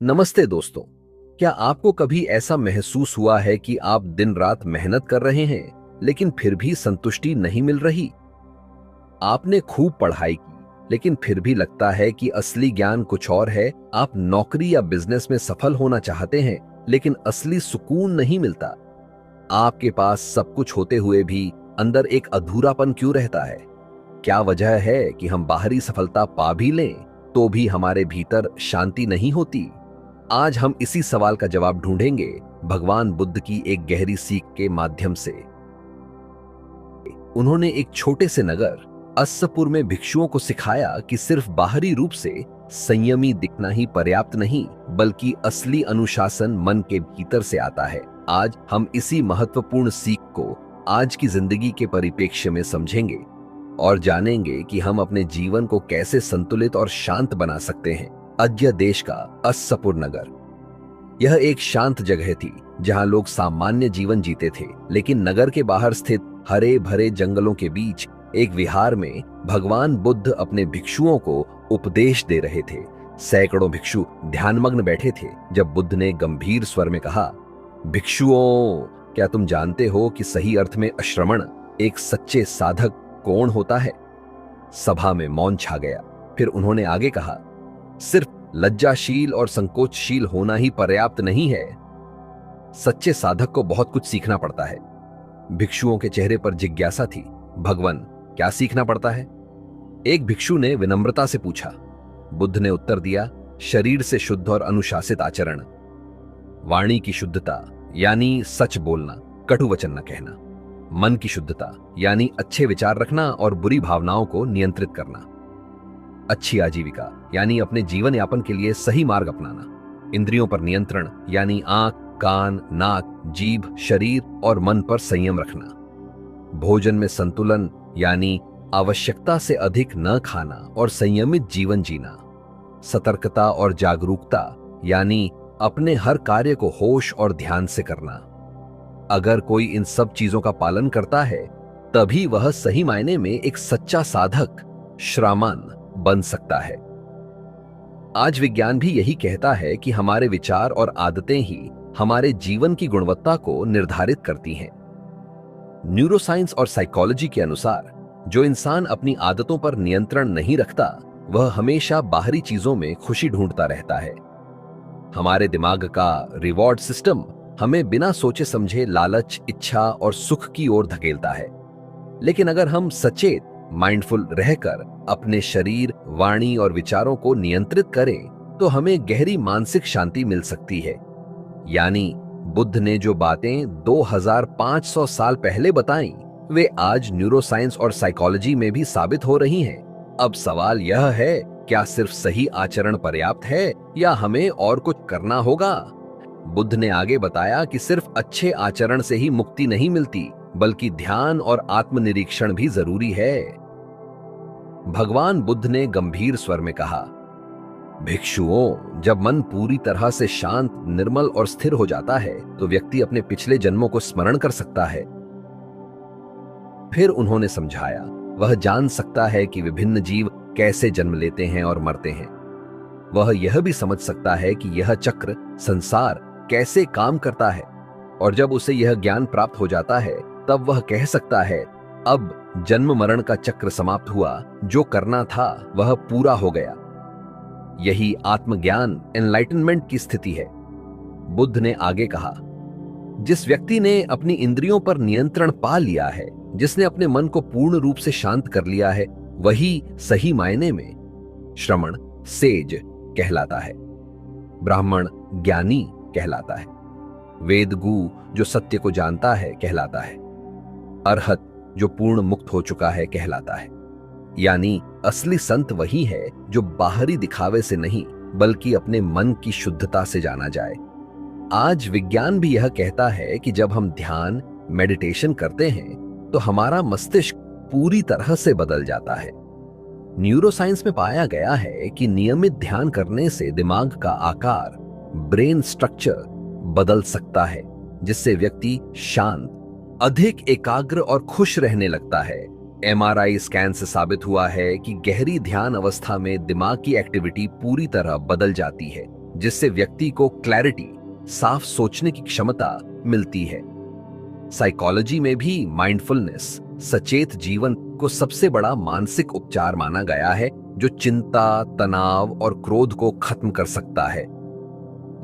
नमस्ते दोस्तों। क्या आपको कभी ऐसा महसूस हुआ है कि आप दिन रात मेहनत कर रहे हैं लेकिन फिर भी संतुष्टि नहीं मिल रही? आपने खूब पढ़ाई की लेकिन फिर भी लगता है कि असली ज्ञान कुछ और है। आप नौकरी या बिजनेस में सफल होना चाहते हैं लेकिन असली सुकून नहीं मिलता। आपके पास सब कुछ होते हुए भी अंदर एक अधूरापन क्यों रहता है? क्या वजह है कि हम बाहरी सफलता पा भी लें तो भी हमारे भीतर शांति नहीं होती? आज हम इसी सवाल का जवाब ढूंढेंगे भगवान बुद्ध की एक गहरी सीख के माध्यम से। उन्होंने एक छोटे से नगर अस्सपुर में भिक्षुओं को सिखाया कि सिर्फ बाहरी रूप से संयमी दिखना ही पर्याप्त नहीं, बल्कि असली अनुशासन मन के भीतर से आता है। आज हम इसी महत्वपूर्ण सीख को आज की जिंदगी के परिप्रेक्ष्य में समझेंगे और जानेंगे कि हम अपने जीवन को कैसे संतुलित और शांत बना सकते हैं। अद्य देश का अस्सपुर नगर यह एक शांत जगह थी जहां लोग सामान्य जीवन जीते थे, लेकिन नगर के बाहर स्थित हरे भरे जंगलों के बीच एक विहार में भगवान बुद्ध अपने भिक्षुओं को उपदेश दे रहे थे। सैकड़ों भिक्षु ध्यानमग्न बैठे थे जब बुद्ध ने गंभीर स्वर में कहा, भिक्षुओं, क्या तुम जानते हो कि सही अर्थ में अश्रमण एक सच्चे साधक कौन होता है? सभा में मौन छा गया। फिर उन्होंने आगे कहा, सिर्फ लज्जाशील और संकोचशील होना ही पर्याप्त नहीं है। सच्चे साधक को बहुत कुछ सीखना पड़ता है। भिक्षुओं के चेहरे पर जिज्ञासा थी। भगवान, क्या सीखना पड़ता है? एक भिक्षु ने विनम्रता से पूछा। बुद्ध ने उत्तर दिया, शरीर से शुद्ध और अनुशासित आचरण, वाणी की शुद्धता यानी सच बोलना, कटु वचन न कहना, मन की शुद्धता यानी अच्छे विचार रखना और बुरी भावनाओं को नियंत्रित करना, अच्छी आजीविका यानी अपने जीवन यापन के लिए सही मार्ग अपनाना, इंद्रियों पर नियंत्रण यानी आंख, कान, नाक, जीभ, शरीर और मन पर संयम रखना, भोजन में संतुलन यानी आवश्यकता से अधिक न खाना और संयमित जीवन जीना, सतर्कता और जागरूकता यानी अपने हर कार्य को होश और ध्यान से करना। अगर कोई इन सब चीजों का पालन करता है तभी वह सही मायने में एक सच्चा साधक, श्रामान बन सकता है। आज विज्ञान भी यही कहता है कि हमारे विचार और आदतें ही हमारे जीवन की गुणवत्ता को निर्धारित करती हैं। न्यूरोसाइंस और साइकोलॉजी के अनुसार जो इंसान अपनी आदतों पर नियंत्रण नहीं रखता वह हमेशा बाहरी चीजों में खुशी ढूंढता रहता है। हमारे दिमाग का रिवॉर्ड सिस्टम हमें बिना सोचे समझे लालच, इच्छा और सुख की ओर धकेलता है। लेकिन अगर हम सचेत, माइंडफुल रहकर अपने शरीर, वाणी और विचारों को नियंत्रित करें तो हमें गहरी मानसिक शांति मिल सकती है। यानी बुद्ध ने जो बातें 2500 साल पहले बताई वे आज न्यूरोसाइंस और साइकोलॉजी में भी साबित हो रही हैं। अब सवाल यह है, क्या सिर्फ सही आचरण पर्याप्त है या हमें और कुछ करना होगा? बुद्ध ने आगे बताया कि सिर्फ अच्छे आचरण से ही मुक्ति नहीं मिलती, बल्कि ध्यान और आत्मनिरीक्षण भी जरूरी है। भगवान बुद्ध ने गंभीर स्वर में कहा, भिक्षुओं, जब मन पूरी तरह से शांत, निर्मल और स्थिर हो जाता है तो व्यक्ति अपने पिछले जन्मों को स्मरण कर सकता है। फिर उन्होंने समझाया, वह जान सकता है कि विभिन्न जीव कैसे जन्म लेते हैं और मरते हैं। वह यह भी समझ सकता है कि यह चक्र, संसार कैसे काम करता है, और जब उसे यह ज्ञान प्राप्त हो जाता है तब वह कह सकता है, अब जन्म मरण का चक्र समाप्त हुआ, जो करना था वह पूरा हो गया। यही आत्मज्ञान, एनलाइटनमेंट की स्थिति है। बुद्ध ने आगे कहा, जिस व्यक्ति ने अपनी इंद्रियों पर नियंत्रण पा लिया है, जिसने अपने मन को पूर्ण रूप से शांत कर लिया है, वही सही मायने में श्रमण, सेज कहलाता है, ब्राह्मण ज्ञानी कहलाता है, वेदगु जो सत्य को जानता है कहलाता है, अरहत जो पूर्ण मुक्त हो चुका है कहलाता है। यानी असली संत वही है जो बाहरी दिखावे से नहीं बल्कि अपने मन की शुद्धता से जाना जाए। आज विज्ञान भी यह कहता है कि जब हम ध्यान, मेडिटेशन करते हैं तो हमारा मस्तिष्क पूरी तरह से बदल जाता है। न्यूरोसाइंस में पाया गया है कि नियमित ध्यान करने से दिमाग का आकार, ब्रेन स्ट्रक्चर बदल सकता है, जिससे व्यक्ति शांत, अधिक एकाग्र और खुश रहने लगता है। एमआरआई स्कैन से साबित हुआ है कि गहरी ध्यान अवस्था में दिमाग की एक्टिविटी पूरी तरह बदल जाती है जिससे व्यक्ति को क्लैरिटी, साफ सोचने की क्षमता मिलती है। साइकोलॉजी में भी माइंडफुलनेस, सचेत जीवन को सबसे बड़ा मानसिक उपचार माना गया है, जो चिंता, तनाव और क्रोध को खत्म कर सकता है।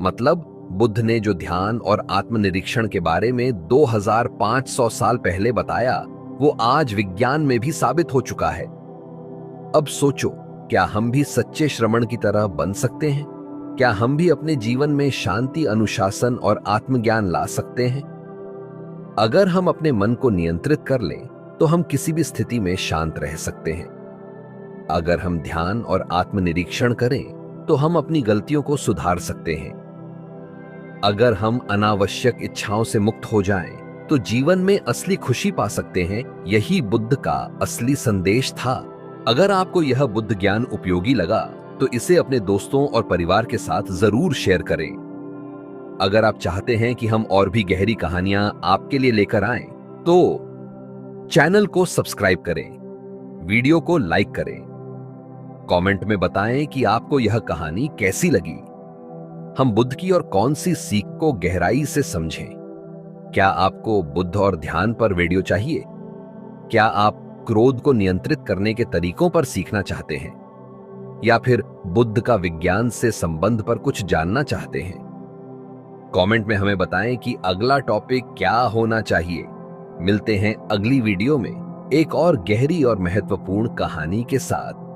मतलब बुद्ध ने जो ध्यान और आत्मनिरीक्षण के बारे में 2500 साल पहले बताया, वो आज विज्ञान में भी साबित हो चुका है। अब सोचो, क्या हम भी सच्चे श्रमण की तरह बन सकते हैं? क्या हम भी अपने जीवन में शांति, अनुशासन और आत्मज्ञान ला सकते हैं? अगर हम अपने मन को नियंत्रित कर लें, तो हम किसी भी स्थिति में शांत रह सकते हैं। अगर हम ध्यान और आत्मनिरीक्षण करें, तो हम अपनी गलतियों को सुधार सकते हैं। अगर हम अनावश्यक इच्छाओं से मुक्त हो जाएं, तो जीवन में असली खुशी पा सकते हैं। यही बुद्ध का असली संदेश था। अगर आपको यह बुद्ध ज्ञान उपयोगी लगा, तो इसे अपने दोस्तों और परिवार के साथ जरूर शेयर करें। अगर आप चाहते हैं कि हम और भी गहरी कहानियां आपके लिए लेकर आएं, तो चैनल को सब्सक्राइब करें, वीडियो को लाइक करें, कमेंट में बताएं कि आपको यह कहानी कैसी लगी। हम बुद्ध की और कौन सी सीख को गहराई से समझें। क्या आपको बुद्ध और ध्यान पर वीडियो चाहिए? क्या आप क्रोध को नियंत्रित करने के तरीकों पर सीखना चाहते हैं, या फिर बुद्ध का विज्ञान से संबंध पर कुछ जानना चाहते हैं? कमेंट में हमें बताएं कि अगला टॉपिक क्या होना चाहिए। मिलते हैं अगली वीडियो में एक और गहरी और महत्वपूर्ण कहानी के साथ।